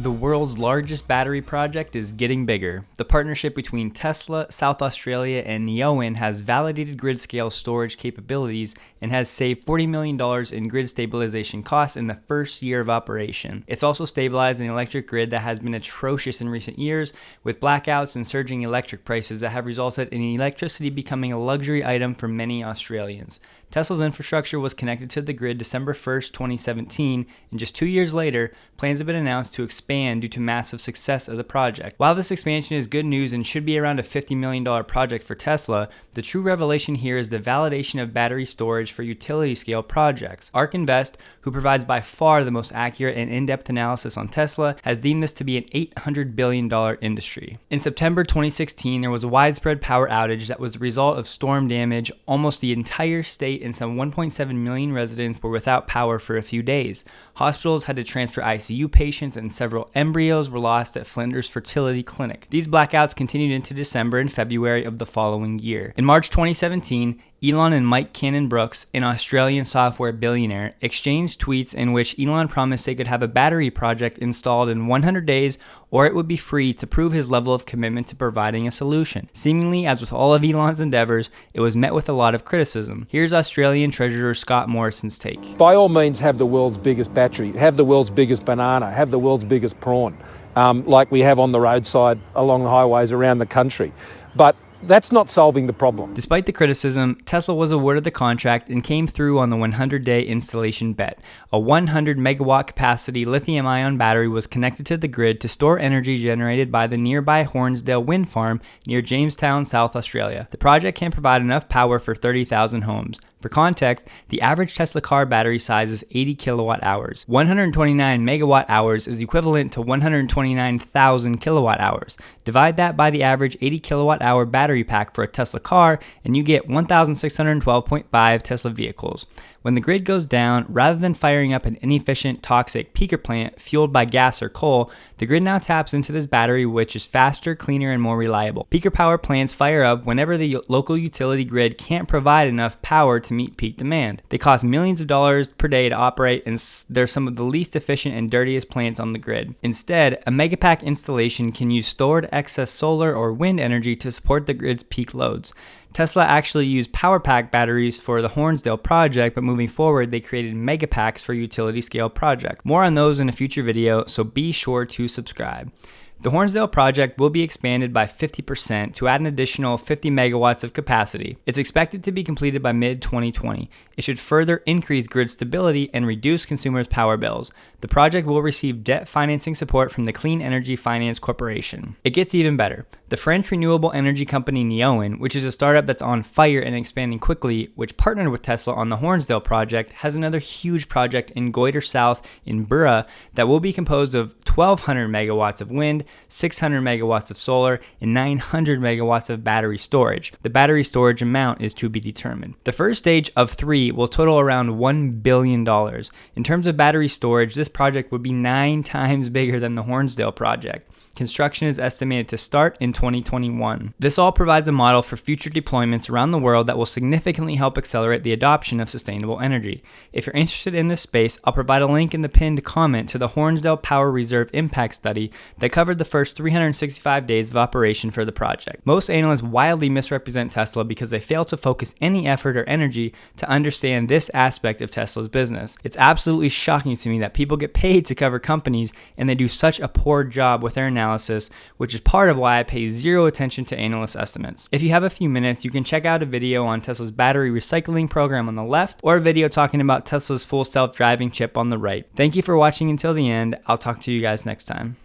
The world's largest battery project is getting bigger. The partnership between Tesla, South Australia, and Neoen has validated grid-scale storage capabilities and has saved $40 million in grid stabilization costs in the first year of operation. It's also stabilized an electric grid that has been atrocious in recent years, with blackouts and surging electric prices that have resulted in electricity becoming a luxury item for many Australians. Tesla's infrastructure was connected to the grid December 1st, 2017, and just 2 years later, plans have been announced to expand due to massive success of the project. While this expansion is good news and should be around a $50 million project for Tesla, the true revelation here is the validation of battery storage for utility-scale projects. ARK Invest, who provides by far the most accurate and in-depth analysis on Tesla, has deemed this to be an $800 billion industry. In September 2016, there was a widespread power outage that was the result of storm damage. Almost the entire state and some 1.7 million residents were without power for a few days. Hospitals had to transfer ICU patients and several embryos were lost at Flinders Fertility Clinic. These blackouts continued into December and February of the following year. In March 2017, Elon and Mike Cannon-Brookes, an Australian software billionaire, exchanged tweets in which Elon promised they could have a battery project installed in 100 days or it would be free, to prove his level of commitment to providing a solution. Seemingly, as with all of Elon's endeavors, it was met with a lot of criticism. Here's Australian Treasurer Scott Morrison's take. By all means, have the world's biggest battery, have the world's biggest banana, have the world's biggest prawn, like we have on the roadside along the highways around the country. But that's not solving the problem. Despite the criticism, Tesla was awarded the contract and came through on the 100-day installation bet. A 100 megawatt capacity lithium-ion battery was connected to the grid to store energy generated by the nearby Hornsdale wind farm near Jamestown, South Australia. The project can provide enough power for 30,000 homes. For context, the average Tesla car battery size is 80 kilowatt hours. 129 megawatt hours is equivalent to 129,000 kilowatt hours. Divide that by the average 80 kilowatt hour battery pack for a Tesla car, and you get 1,612.5 Tesla vehicles. When the grid goes down, rather than firing up an inefficient, toxic peaker plant fueled by gas or coal, the grid now taps into this battery, which is faster, cleaner, and more reliable. Peaker power plants fire up whenever the local utility grid can't provide enough power to meet peak demand. They cost millions of dollars per day to operate, and they're some of the least efficient and dirtiest plants on the grid. Instead, a megapack installation can use stored excess solar or wind energy to support the grid's peak loads. Tesla actually used power pack batteries for the Hornsdale project, but moving forward, they created megapacks for utility scale projects. More on those in a future video, so be sure to subscribe. The Hornsdale project will be expanded by 50% to add an additional 50 megawatts of capacity. It's expected to be completed by mid-2020. It should further increase grid stability and reduce consumers' power bills. The project will receive debt financing support from the Clean Energy Finance Corporation. It gets even better. The French renewable energy company Neoen, which is a startup that's on fire and expanding quickly, which partnered with Tesla on the Hornsdale project, has another huge project in Goyder South in Bura that will be composed of 1,200 megawatts of wind, 600 megawatts of solar, and 900 megawatts of battery storage. The battery storage amount is to be determined. The first stage of 3 will total around $1 billion. In terms of battery storage, this project would be 9 times bigger than the Hornsdale project. Construction is estimated to start in 2021. This all provides a model for future deployments around the world that will significantly help accelerate the adoption of sustainable energy. If you're interested in this space, I'll provide a link in the pinned comment to the Hornsdale Power Reserve impact study that covered the first 365 days of operation for the project. Most analysts wildly misrepresent Tesla because they fail to focus any effort or energy to understand this aspect of Tesla's business. It's absolutely shocking to me that people get paid to cover companies and they do such a poor job with their analysis, which is part of why I pay zero attention to analyst estimates. If you have a few minutes, you can check out a video on Tesla's battery recycling program on the left, or a video talking about Tesla's full self-driving chip on the right. Thank you for watching until the end. I'll talk to you guys next time.